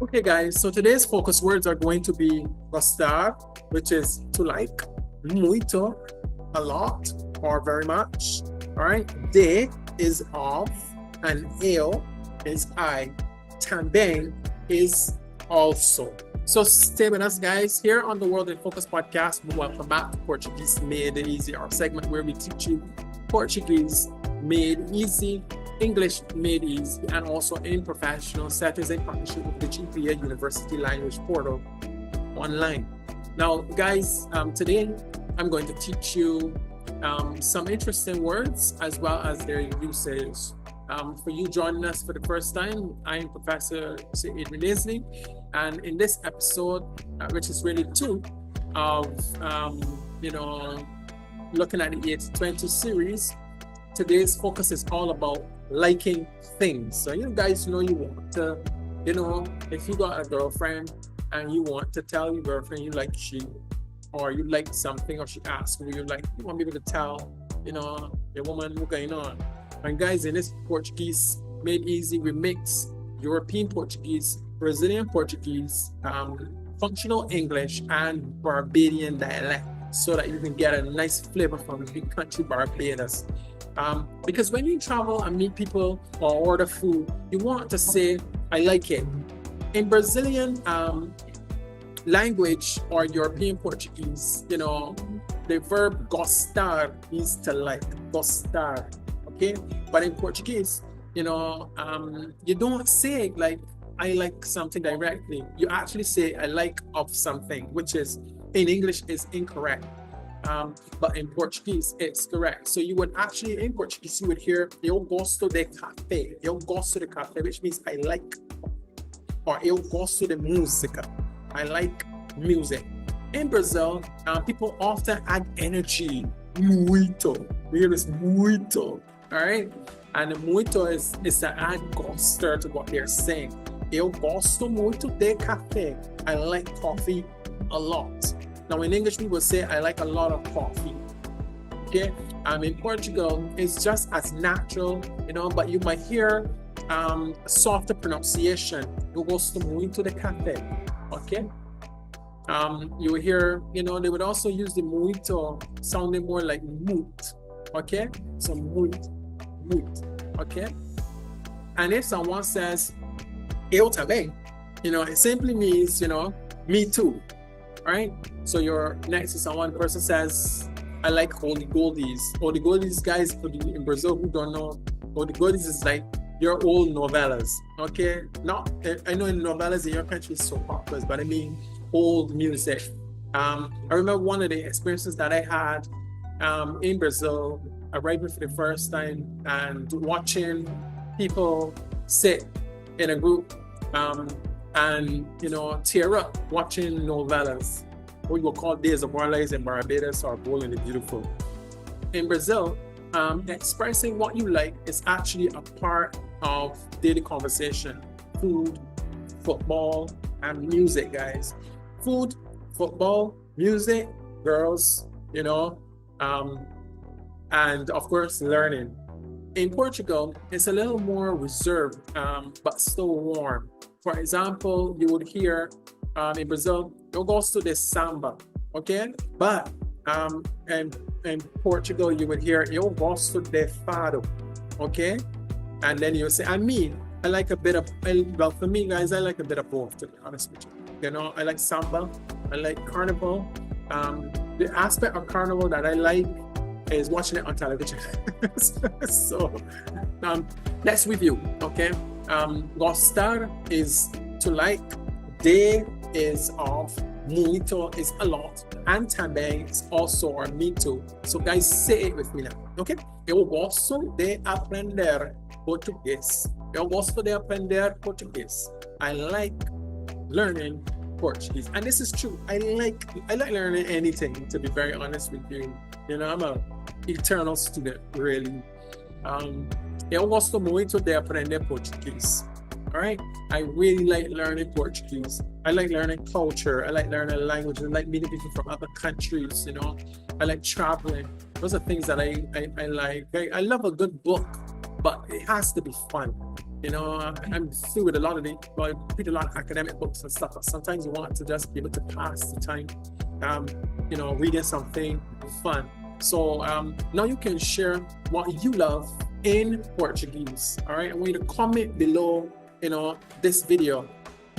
Okay, guys, so today's focus words are going to be gostar, which is to like, muito, a lot, or very much. All right, de is of, and eu is I. Também is also. So stay with us, guys, here on the World in Focus podcast. Welcome back to Portuguese Made Easy, our segment where we teach you Portuguese made easy, English made easy, and also in professional settings in partnership with the GPA University Language Portal online. Now, guys, today I'm going to teach you some interesting words as well as their usage. For you joining us for the first time, I'm Professor Adrian Leslie, and in this episode, which is really two of looking at the 80-20 series, today's focus is all about liking things. So you guys know you want to, if you got a girlfriend and you want to tell your girlfriend you like she, or you like something, or she asks you like, you want people to tell, your woman what's going on. And guys, in this Portuguese Made Easy, we mix European Portuguese, Brazilian Portuguese, functional English, and Barbadian dialect, so that you can get a nice flavor from the big country Barbados. Because when you travel and meet people or order food, you want to say, I like it. In Brazilian language or European Portuguese, the verb gostar means to like, gostar. Okay? But in Portuguese, you don't say like, I like something directly. You actually say, I like of something, which is in English is incorrect. But in Portuguese, it's correct. So you would actually, in Portuguese, you would hear, eu gosto de café. Eu gosto de café, which means I like. Or eu gosto de música. I like music. In Brazil, people often add energy. Muito. We hear this muito. All right? And the muito is to add gostar to what they're saying. Eu gosto muito de café. I like coffee a lot. Now in English, we would say, I like a lot of coffee. Okay? In Portugal, it's just as natural, but you might hear a softer pronunciation. Eu gosto muito de café. Okay? You will hear, they would also use the muito sounding more like moot. Okay? So moot. Okay? And if someone says, eu também, it simply means, me too. Right? So your next is someone person says, I like holy goldies. Holy goldies, guys, in Brazil who don't know, holy goldies is like your old novellas. Okay? I know in novellas in your country is soap operas, but I mean old music. I remember one of the experiences that I had in Brazil, arriving for the first time and watching people sit in a group and tear up watching novellas, what we will call Days of Our Lives in Barbados or Bold and the Beautiful. In Brazil, expressing what you like is actually a part of daily conversation. Food, football, and music, guys. Food, football, music, girls, and of course, learning. In Portugal, it's a little more reserved, but still warm. For example, you would hear in Brazil, eu gosto de samba, okay? But in Portugal, you would hear, eu gosto de fado, okay? And then you say, I like a bit of, well, for me, guys, I like a bit of both, to be honest with you. I like samba, I like carnival. The aspect of carnival that I like is watching it on television. So let's review, okay? Gostar is to like, de is of, muito is a lot, and também is also or me too. So guys, say it with me now, okay? Eu gosto de aprender português. Eu gosto de aprender português. I like learning Portuguese, and this is true. I like learning anything, to be very honest with you. I'm a eternal student, really. Eu gosto muito de aprender português. All right? I really like learning Portuguese. I like learning culture. I like learning language. I like meeting people from other countries, I like traveling. Those are things that I like. I love a good book. but it has to be fun. I'm through with a lot of the, well, I read a lot of academic books and stuff, but sometimes you want to just be able to pass the time, reading something fun. So now you can share what you love in Portuguese. All right, I want you to comment below, this video.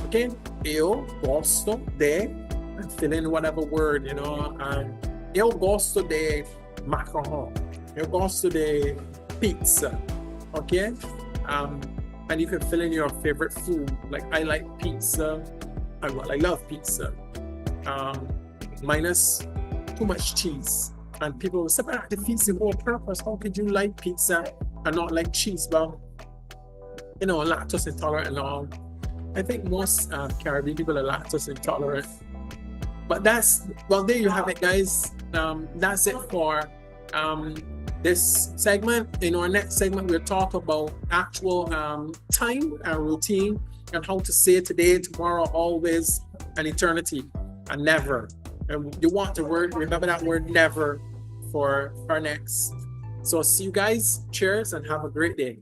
Okay, eu gosto de, fill in whatever word, eu gosto de macarrão. Eu gosto de pizza. Okay, and you can fill in your favorite food. Like I like pizza. I love pizza. Minus too much cheese. And people will say, but that defeats the whole purpose. How could you like pizza and not like cheese? Well, lactose intolerant and all. I think most Caribbean people are lactose intolerant. But there you have it, guys. That's it for this segment. In our next segment, we'll talk about actual time and routine and how to say today, tomorrow, always, and eternity, and never. And you want the word, remember that word never for our next. So see you guys. Cheers and have a great day.